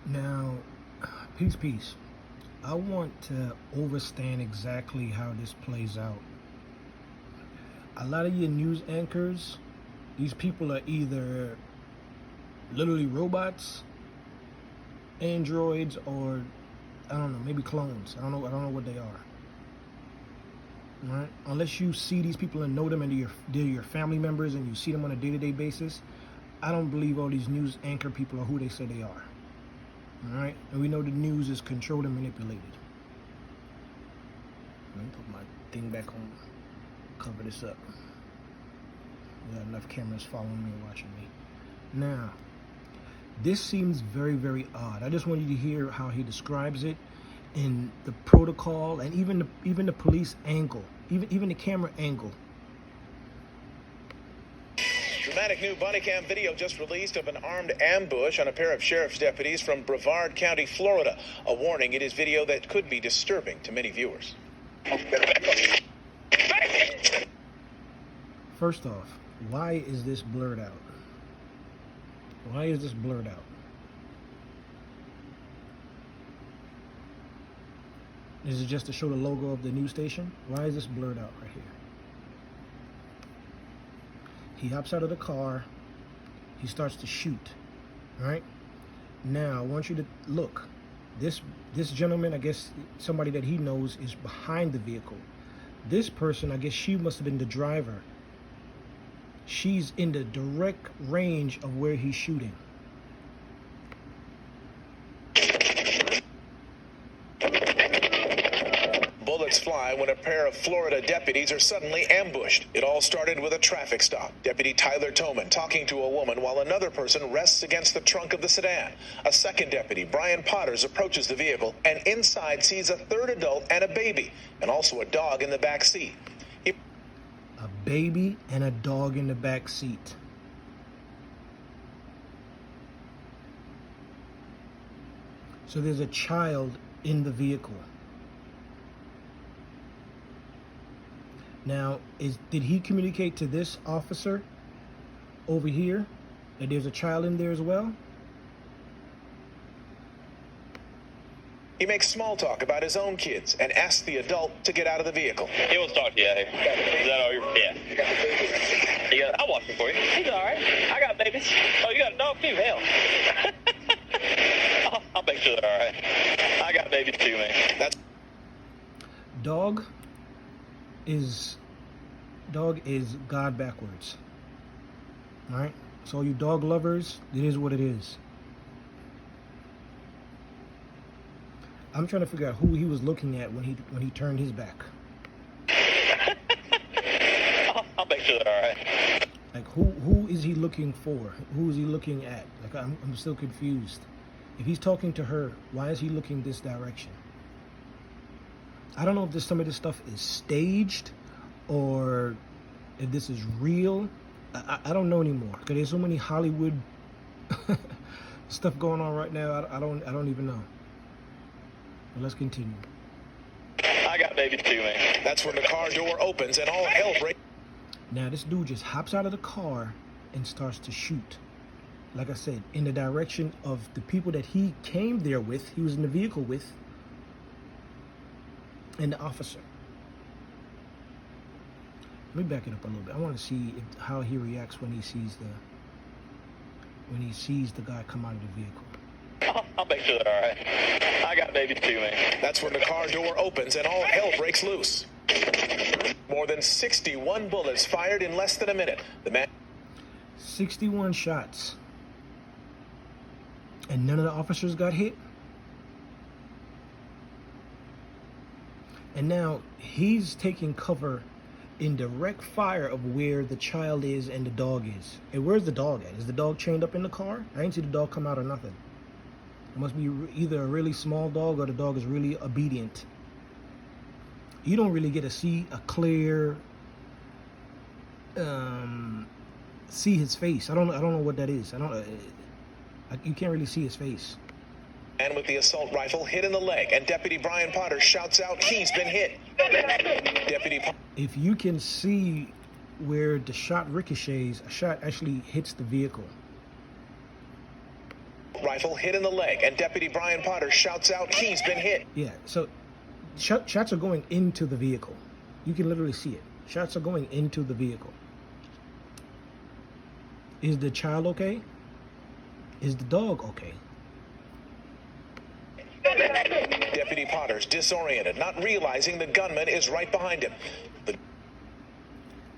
Now, peace. I want to understand exactly how this plays out. A lot of your news anchors, these people are either literally robots, androids, or I don't know, maybe clones. I don't know what they are. Right? Unless you see these people and know them and they're your family members and you see them on a day-to-day basis, I don't believe all these news anchor people are who they say they are. All right? And we know the news is controlled and manipulated. Let me put my thing back on. Cover this up. We got enough cameras following me and watching me. Now, this seems very, very odd. I just want you to hear how he describes it in the protocol and even the police angle, even the camera angle. Dramatic new body cam video just released of an armed ambush on a pair of sheriff's deputies from Brevard County, Florida. A warning, it is video that could be disturbing to many viewers. First off, why is this blurred out? Why is this blurred out? Is it just to show the logo of the news station? Why is this blurred out right here? He hops out of the car. He starts to shoot. All right? Now, I want you to look. This gentleman, I guess somebody that he knows, is behind the vehicle. This person, I guess she must have been the driver. She's in the direct range of where he's shooting. Bullets fly when a pair of Florida deputies are suddenly ambushed. It all started with a traffic stop. Deputy Tyler Toman talking to a woman while another person rests against the trunk of the sedan. A second deputy, Brian Potters, approaches the vehicle and inside sees a third adult and a baby, and also a dog in the back seat. A baby and a dog in the back seat. So there's a child in the vehicle. Now, did he communicate to this officer over here that there's a child in there as well? He makes small talk about his own kids and asks the adult to get out of the vehicle. He wants to talk to you out here. Is that all you're... Yeah. I'll watch him for you. He's all right. I got babies. Oh, you got a dog too? Hell. I'll make sure they're all right. I got babies too, man. That's... Dog is God backwards. All right? So you dog lovers, it is what it is. I'm trying to figure out who he was looking at when he turned his back. I'll make sure they're all right. Like who is he looking for? Who is he looking at? Like I'm still confused. If he's talking to her, why is he looking this direction? I don't know if some of this stuff is staged or if this is real. I don't know anymore because there's so many Hollywood stuff going on right now. I don't even know. But let's continue. I got babies too, man. That's when the car door opens and all hell breaks. Now this dude just hops out of the car and starts to shoot. Like I said, in the direction of the people that he came there with, he was in the vehicle with, and the officer. Let me back it up a little bit. I want to see how he reacts when he sees the guy come out of the vehicle. I'll make sure they're all right. I got babies too, man. That's when the car door opens and all hell breaks loose. More than 61 bullets fired in less than a minute. The man... 61 shots. And none of the officers got hit. And now he's taking cover in direct fire of where the child is and the dog is. And where's the dog at? Is the dog chained up in the car? I didn't see the dog come out or nothing. It must be either a really small dog or the dog is really obedient. You don't really get to see a clear, see his face. I don't know what that is. You can't really see his face. And with the assault rifle hit in the leg, and Deputy Brian Potter shouts out he's been hit. If you can see where the shot ricochets, a shot actually hits the vehicle. rifle hit in the leg, and Deputy Brian Potter shouts out he's been hit. Yeah, so shots are going into the vehicle. You can literally see it. Shots are going into the vehicle. Is the child okay? Is the dog okay? Deputy Potter's disoriented, not realizing the gunman is right behind him.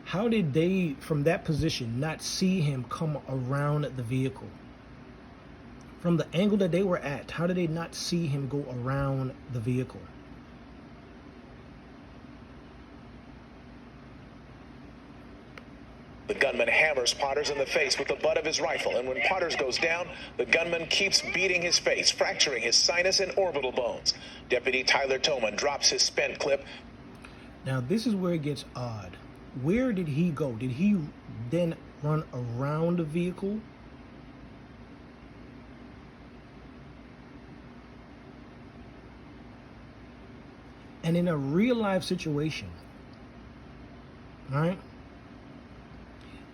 How did they, from that position, not see him come around the vehicle? From the angle that they were at, how did they not see him go around the vehicle? The gunman hammers Potters in the face with the butt of his rifle, and when Potters goes down, the gunman keeps beating his face, fracturing his sinus and orbital bones. Deputy Tyler Toman drops his spent clip. Now, this is where it gets odd. Where did he go? Did he then run around the vehicle? And in a real life situation, right?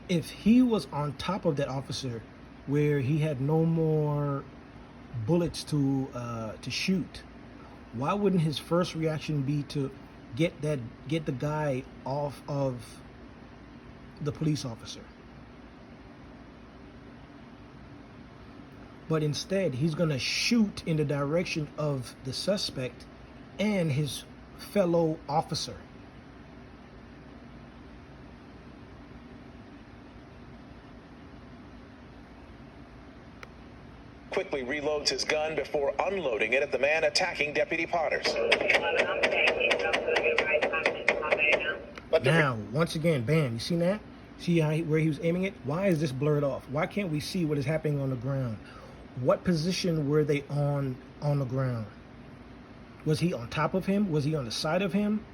If he was on top of that officer where he had no more bullets to shoot, why wouldn't his first reaction be to get the guy off of the police officer? But instead, he's gonna shoot in the direction of the suspect and his fellow officer. Quickly reloads his gun before unloading it at the man attacking Deputy Potters. Now, once again, bam, you seen that? See where he was aiming it? Why is this blurred off? Why can't we see what is happening on the ground? What position were they on the ground? Was he on top of him? Was he on the side of him?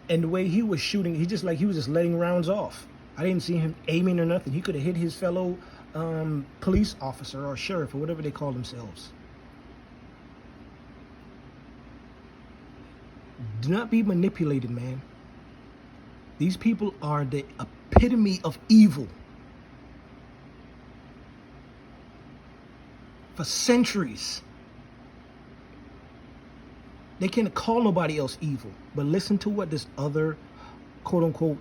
And the way he was shooting, he was just letting rounds off. I didn't see him aiming or nothing. He could have hit his fellow police officer or sheriff or whatever they call themselves. Do not be manipulated, man. These people are the epitome of evil. For centuries. They can't call nobody else evil. But listen to what this other quote-unquote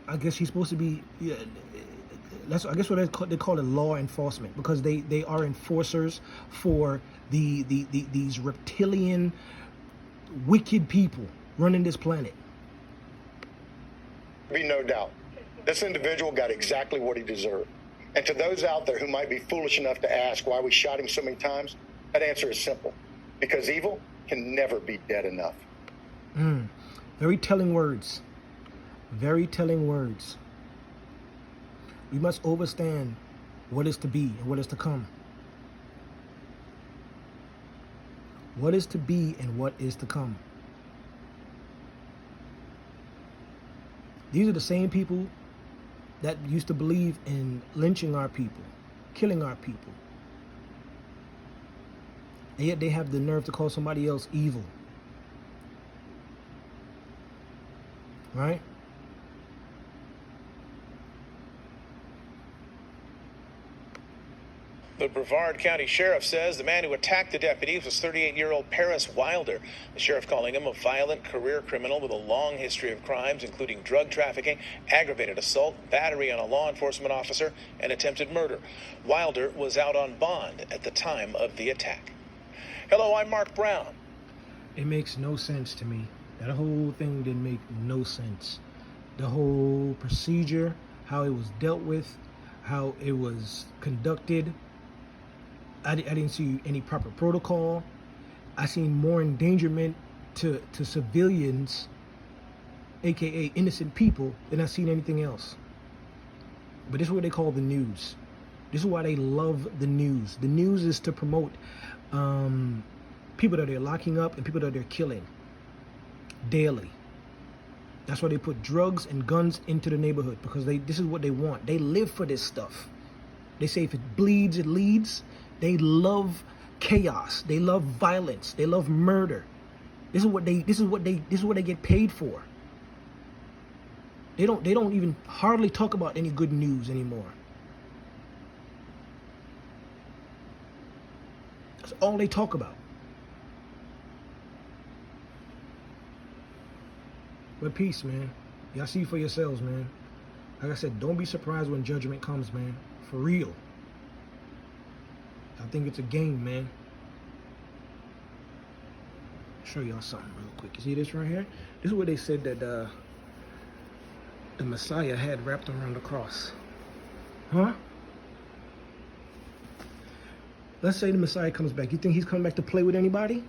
I guess he's supposed to be, I guess what they call it law enforcement, because they are enforcers for these reptilian, wicked people running this planet. Be no doubt, this individual got exactly what he deserved. And to those out there who might be foolish enough to ask why we shot him so many times, that answer is simple. Because evil can never be dead enough. Very telling words. Very telling words. We must understand what is to be and what is to come. What is to be and what is to come. These are the same people that used to believe in lynching our people, killing our people. And yet they have the nerve to call somebody else evil. Right? The Brevard County Sheriff says the man who attacked the deputies was 38-year-old Paris Wilder. The sheriff calling him a violent career criminal with a long history of crimes, including drug trafficking, aggravated assault, battery on a law enforcement officer, and attempted murder. Wilder was out on bond at the time of the attack. Hello, I'm Mark Brown. It makes no sense to me. That whole thing didn't make no sense. The whole procedure, how it was dealt with, how it was conducted. I didn't see any proper protocol. I seen more endangerment to civilians, aka innocent people, than I seen anything else. But this is what they call the news. This is why they love the news. The news is to promote people that they're locking up and people that they're killing daily. That's why they put drugs and guns into the neighborhood, because this is what they want. They live for this stuff. They say if it bleeds, it leads. They love chaos. They love violence. They love murder. This is what they get paid for. They don't even hardly talk about any good news anymore. That's all they talk about. But peace, man. Y'all see for yourselves, man. Like I said, don't be surprised when judgment comes, man. For real. I think it's a game, man. Show y'all something real quick. You see this right here? This is where they said that the Messiah had wrapped around the cross. Huh? Let's say the Messiah comes back. You think he's coming back to play with anybody?